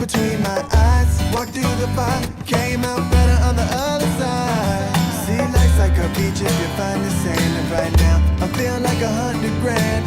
between my eyes. Walked through the fire, came out better on the other side. See, life's like a beach if you find the sand. And right now, I feel like 100 grand.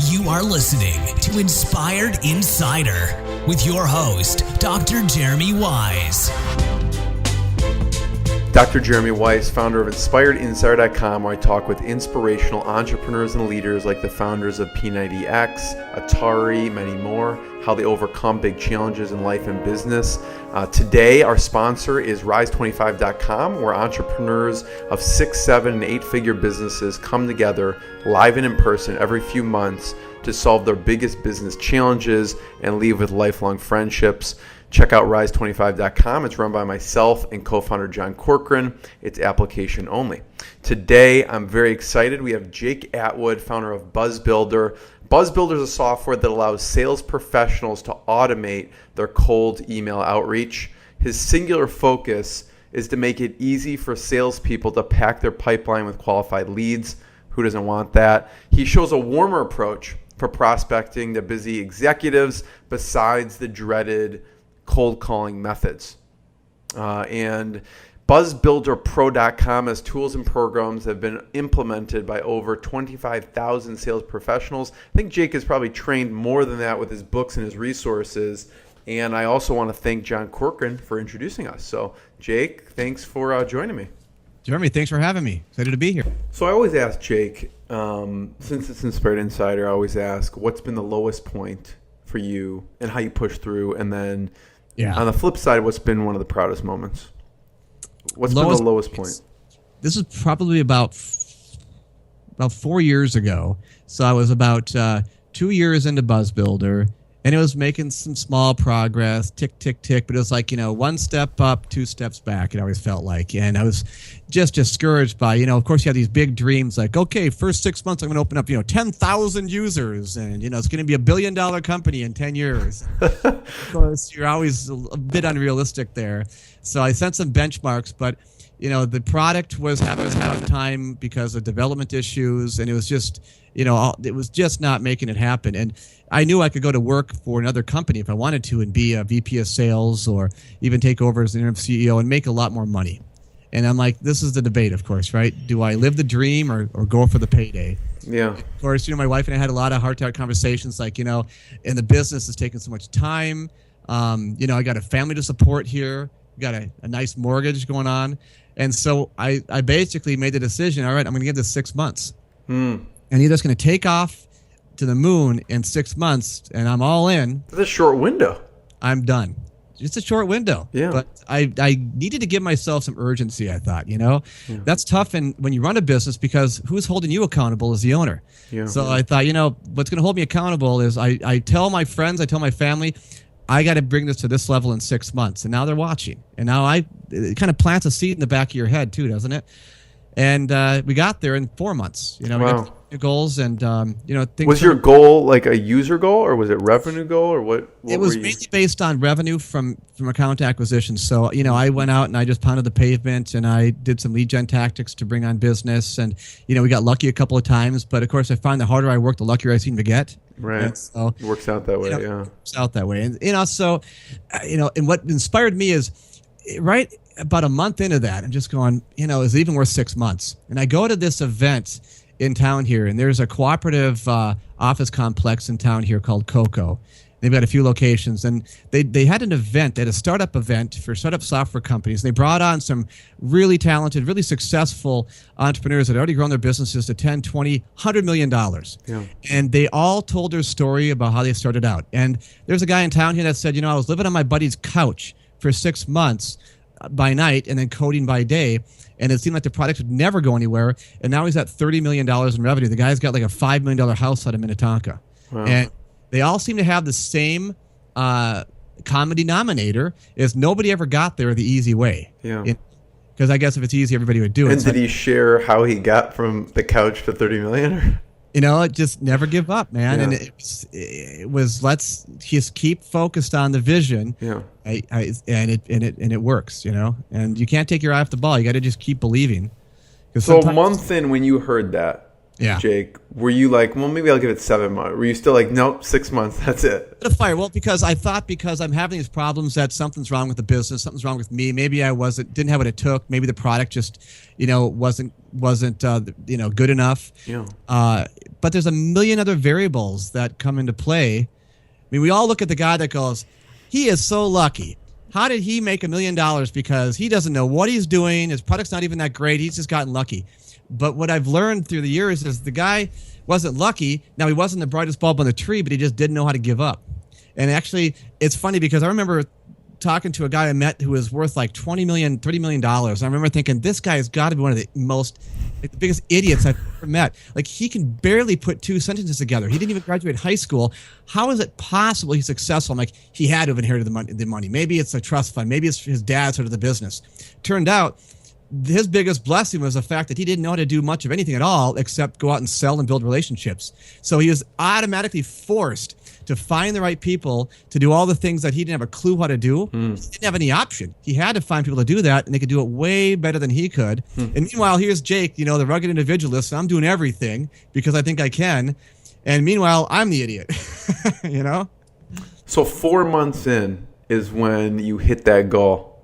You are listening to Inspired Insider with your host, Dr. Jeremy Wise. Dr. Jeremy Weiss, founder of InspiredInsider.com, where I talk with inspirational entrepreneurs and leaders like the founders of P90X, Atari, many more, how they overcome big challenges in life and business. Today, our sponsor is Rise25.com, where entrepreneurs of 6, 7, and 8-figure businesses come together live and in person every few months to solve their biggest business challenges and leave with lifelong friendships. Check out Rise25.com. It's run by myself and co-founder John Corcoran. It's application only. Today, I'm very excited. We have Jake Atwood, founder of BuzzBuilder. BuzzBuilder is a software that allows sales professionals to automate their cold email outreach. His singular focus is to make it easy for salespeople to pack their pipeline with qualified leads. Who doesn't want that? He shows a warmer approach for prospecting to busy executives besides the dreaded cold calling methods. And BuzzBuilderPro.com has tools and programs that have been implemented by over 25,000 sales professionals. I think Jake has probably trained more than that with his books and his resources. And I also want to thank John Corcoran for introducing us. So Jake, thanks for joining me. Jeremy, thanks for having me. Excited to be here. So I always ask Jake, since it's Inspired Insider, I always ask, what's been the lowest point for you and how you push through? And then on the flip side, what's been one of the proudest moments? What's been the lowest point? This is probably about 4 years ago. So I was about 2 years into BuzzBuilder, and it was making some small progress, tick, tick, tick. But it was like, one step up, 2 steps back, it always felt like. And I was just discouraged by, of course, you have these big dreams like, okay, first 6 months, I'm going to open up, 10,000 users. And, it's going to be $1 billion company in 10 years. Of course, you're always a bit unrealistic there. So I set some benchmarks, but, the product was having a hard time because of development issues. And it was just, it was just not making it happen. And I knew I could go to work for another company if I wanted to and be a VP of sales or even take over as an interim CEO and make a lot more money. And I'm like, this is the debate, of course, right? Do I live the dream or go for the payday? Yeah. Of course, my wife and I had a lot of heart-to-heart conversations like, and the business is taking so much time. I got a family to support here. Got a nice mortgage going on. And so I basically made the decision, all right, I'm going to give this 6 months. And either it's going to take off to the moon in 6 months, and I'm all in. That's a short window. I'm done. It's a short window. Yeah. But I needed to give myself some urgency, I thought, That's tough when you run a business because who's holding you accountable is the owner. Yeah. So I thought, what's going to hold me accountable is I tell my friends, I tell my family, I got to bring this to this level in 6 months. And now they're watching. And now it kind of plants a seed in the back of your head too, doesn't it? And we got there in 4 months. We got goals and things. Was your goal like a user goal or was it revenue goal or what it was mainly based on revenue from account acquisition. So I went out and I just pounded the pavement and I did some lead gen tactics to bring on business, and we got lucky a couple of times, but of course I find the harder I work, the luckier I seem to get. Right. And so it works out that way. It works out that way. And so and what inspired me is right about a month into that, I'm just going, is it even worth 6 months? And I go to this event in town here, and there's a cooperative office complex in town here called Coco. They've got a few locations, and they had an event. They had a startup event for startup software companies. They brought on some really talented, really successful entrepreneurs that had already grown their businesses to $10, $20, $100 million. Yeah. And they all told their story about how they started out. And there's a guy in town here that said, I was living on my buddy's couch for 6 months by night and then coding by day. And it seemed like the product would never go anywhere. And now he's at $30 million in revenue. The guy's got like a $5 million house out of Minnetonka. Wow. And they all seem to have the same common denominator is nobody ever got there the easy way. Yeah. Because I guess if it's easy, everybody would do it. And did he share how he got from the couch to 30 million? Just never give up, man. Yeah. And it was let's just keep focused on the vision. Yeah. And it works, And you can't take your eye off the ball. You got to just keep believing. So a month in when you heard that, Yeah. Jake, were you like, well, maybe I'll give it 7 months? Were you still like, nope, 6 months, that's it? The fire. Well, because I thought because I'm having these problems that something's wrong with the business, something's wrong with me. Maybe I didn't have what it took. Maybe the product just, wasn't good enough. Yeah. But there's a million other variables that come into play. I mean, we all look at the guy that goes, he is so lucky. How did he make $1 million? Because he doesn't know what he's doing. His product's not even that great. He's just gotten lucky. But what I've learned through the years is the guy wasn't lucky. Now, he wasn't the brightest bulb on the tree, but he just didn't know how to give up. And actually, it's funny because I remember talking to a guy I met who was worth like $20 million, $30 million. And I remember thinking, this guy has got to be one of the the biggest idiots I've ever met. Like, he can barely put 2 sentences together. He didn't even graduate high school. How is it possible he's successful? I'm like, he had to have inherited the money. Maybe it's a trust fund. Maybe it's his dad started the business. Turned out, his biggest blessing was the fact that he didn't know how to do much of anything at all except go out and sell and build relationships. So he was automatically forced to find the right people to do all the things that he didn't have a clue how to do. He didn't have any option. He had to find people to do that, and they could do it way better than he could. And meanwhile, here's Jake, the rugged individualist. I'm doing everything because I think I can. And meanwhile, I'm the idiot, So 4 months in is when you hit that goal.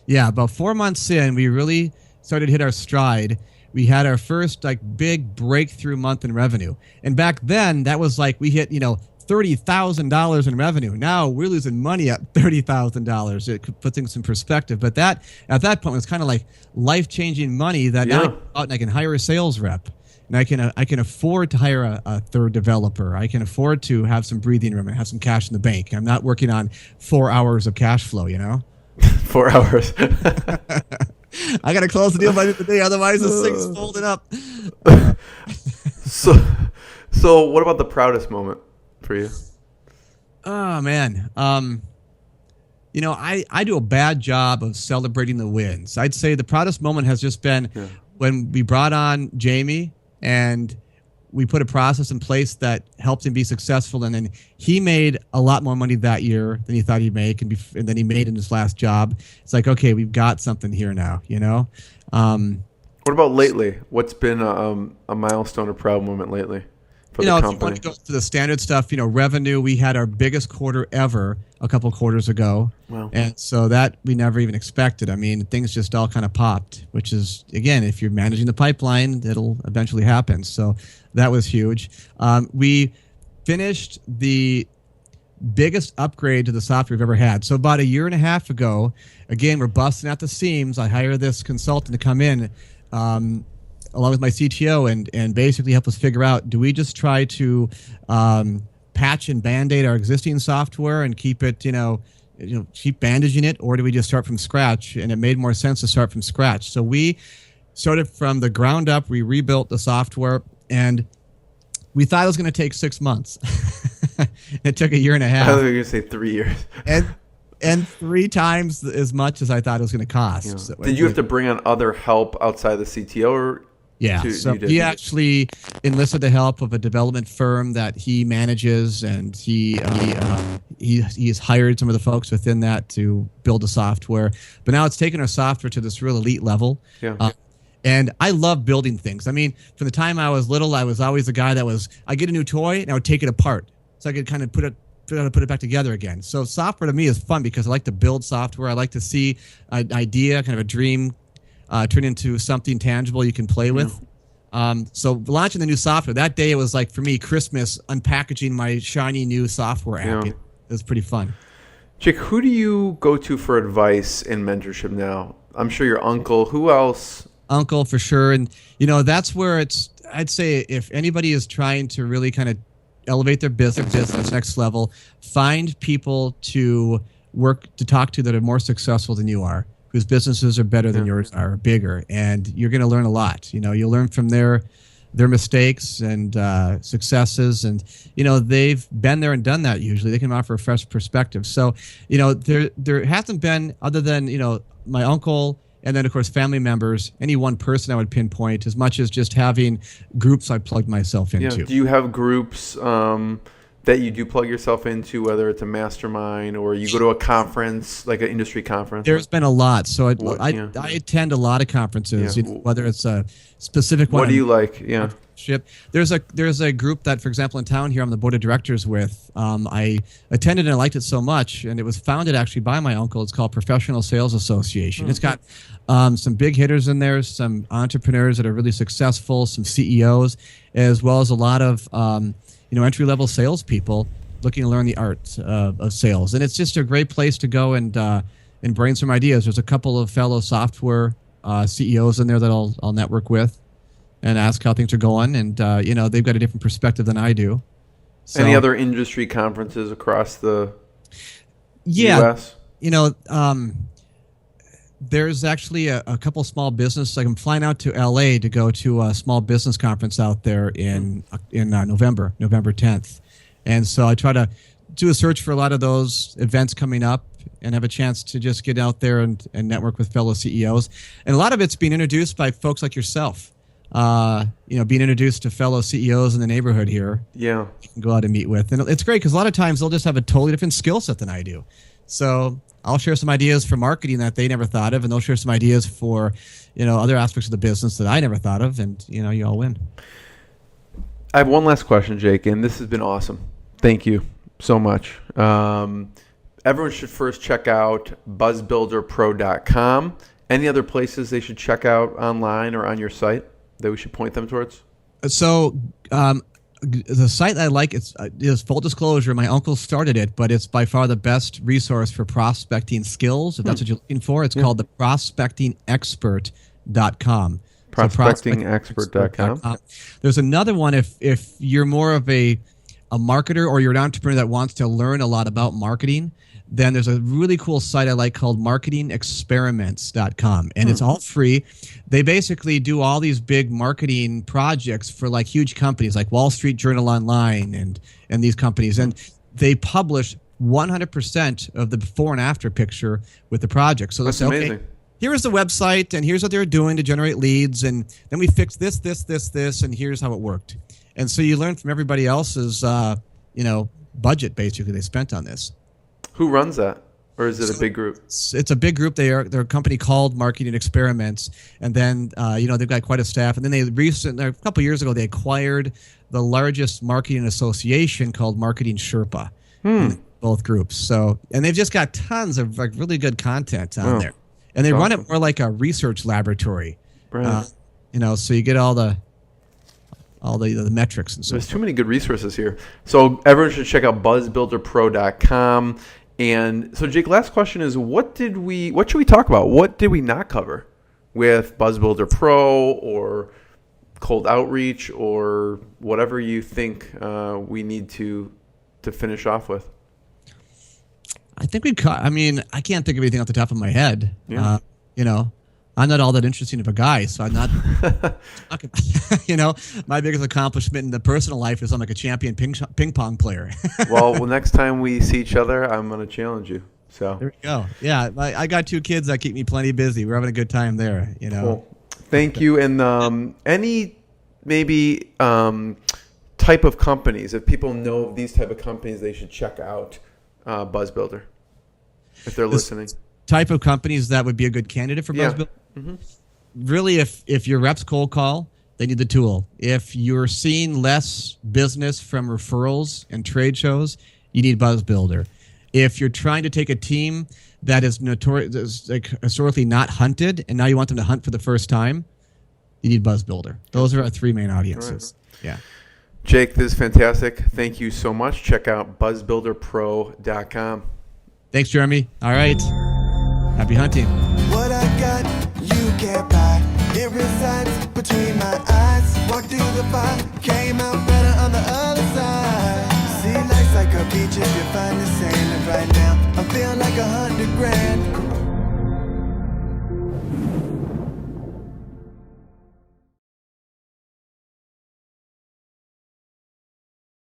Yeah, about 4 months in, we really started to hit our stride. We had our first big breakthrough month in revenue. And back then, that was like we hit, $30,000 in revenue. Now we're losing money at $30,000. It puts things in perspective. But that at that point was kind of like life-changing money that now I can go out and I can hire a sales rep. And I can afford to hire a third developer. I can afford to have some breathing room and have some cash in the bank. I'm not working on 4 hours of cash flow, 4 hours. I got to close the deal by the end of the day, otherwise this thing's folding up. So what about the proudest moment for you? Oh, man. I do a bad job of celebrating the wins. I'd say the proudest moment has just been when we brought on Jamie and we put a process in place that helped him be successful, and then he made a lot more money that year than he thought he'd make, and then he made in his last job. It's like, okay, we've got something here now, What about lately? What's been a milestone or proud moment lately for the company? If you want to go to the standard stuff, revenue, we had our biggest quarter ever a couple quarters ago. Wow. And so that we never even expected. I mean, things just all kind of popped, which is, again, if you're managing the pipeline, it'll eventually happen. So that was huge. We finished the biggest upgrade to the software we've ever had. So about a year and a half ago, again, we're busting at the seams. I hired this consultant to come in along with my CTO and basically help us figure out, do we just try to patch and Band-Aid our existing software and keep it, keep bandaging it, or do we just start from scratch? And it made more sense to start from scratch. So we started from the ground up. We rebuilt the software, and we thought it was going to take 6 months. It took a year and a half. I was going to say 3 years. And 3 times as much as I thought it was going to cost. Yeah. So Did you have to bring on other help outside the CTO? Or so he actually enlisted the help of a development firm that he manages, and he's hired some of the folks within that to build the software. But now it's taken our software to this real elite level. Yeah. And I love building things. I mean, from the time I was little, I was always the guy I get a new toy and I would take it apart so I could kind of put it back together again. So software to me is fun because I like to build software. I like to see an idea, kind of a dream, turn into something tangible you can play with. So launching the new software, that day it was like, for me, Christmas, unpackaging my shiny new software app. Yeah. It was pretty fun. Jake, who do you go to for advice in mentorship now? I'm sure your uncle. Who else? Uncle, for sure. And, that's where I'd say if anybody is trying to really kind of elevate their business next level, find people to talk to that are more successful than you are, whose businesses are better than yours are, bigger, and you're going to learn a lot. You'll learn from their mistakes and successes, and they've been there and done that. Usually, they can offer a fresh perspective. So, there hasn't been, other than my uncle, and then of course family members, any one person I would pinpoint, as much as just having groups I plugged myself into. Yeah. Do you have groups that you do plug yourself into, whether it's a mastermind or you go to a conference, like an industry conference? There's been a lot. So I attend a lot of conferences, whether it's a specific one. What do you like? Yeah. There's a group that, for example, in town here, I'm the board of directors with. I attended and I liked it so much, and it was founded actually by my uncle. It's called Professional Sales Association. It's got some big hitters in there, some entrepreneurs that are really successful, some CEOs, as well as a lot of entry-level salespeople looking to learn the art of sales. And it's just a great place to go and brainstorm ideas. There's a couple of fellow software CEOs in there that I'll network with and ask how things are going. And, they've got a different perspective than I do. So, any other industry conferences across the U.S.? There's actually a couple small business. Like I'm flying out to L.A. to go to a small business conference out there in November 10th. And so I try to do a search for a lot of those events coming up and have a chance to just get out there and network with fellow CEOs. And a lot of it's being introduced by folks like yourself. Being introduced to fellow CEOs in the neighborhood here. Yeah. You can go out and meet with. And it's great because a lot of times they'll just have a totally different skill set than I do. So I'll share some ideas for marketing that they never thought of, and they'll share some ideas for, other aspects of the business that I never thought of, and, you all win. I have one last question, Jake, and this has been awesome. Thank you so much. Everyone should first check out BuzzBuilderPro.com. Any other places they should check out online or on your site that we should point them towards? So the site I like is full disclosure. My uncle started it, but it's by far the best resource for prospecting skills. If that's what you're looking for, it's called the prospectingexpert.com. Prospectingexpert.com. There's another one if you're more of a marketer or you're an entrepreneur that wants to learn a lot about marketing. Then there's a really cool site I like called marketingexperiments.com, and it's all free. They basically do all these big marketing projects for like huge companies like Wall Street Journal Online and these companies, and they publish 100% of the before and after picture with the project. So that's amazing. Okay, here is the website, and here's what they're doing to generate leads, and then we fixed this, and here's how it worked. And so you learn from everybody else's, budget basically they spent on this. Who runs that? Or is it a big group? It's a big group. They're a company called Marketing Experiments. And then, they've got quite a staff. And then a couple of years ago, they acquired the largest marketing association called Marketing Sherpa. Both groups. So, and they've just got tons of like really good content on there. And they run it more like a research laboratory. Right. So you get all the metrics and so There's too many good resources here. So everyone should check out BuzzBuilderPro.com. And so, Jake, last question is, what should we talk about? What did we not cover with BuzzBuilder Pro or cold outreach or whatever you think we need to finish off with? I think I can't think of anything off the top of my head. Yeah. I'm not all that interesting of a guy, so I'm not. My biggest accomplishment in the personal life is I'm like a champion ping pong player. well, next time we see each other, I'm going to challenge you. So there we go. Yeah, I got 2 kids that keep me plenty busy. We're having a good time there. Cool. Thank you. And any maybe type of companies, if people know of these type of companies, they should check out BuzzBuilder if they're listening. Type of companies that would be a good candidate for BuzzBuilder. Mm-hmm. Really, if your reps cold call, they need the tool. If you're seeing less business from referrals and trade shows, you need BuzzBuilder. If you're trying to take a team that is notorious, like historically not hunted, and now you want them to hunt for the first time, you need BuzzBuilder. Those are our 3 main audiences. Right. Yeah. Jake, this is fantastic. Thank you so much. Check out BuzzBuilderPro.com. Thanks, Jeremy. All right. Happy hunting. What I got, you can't buy. It resides between my eyes. Walk through the fire.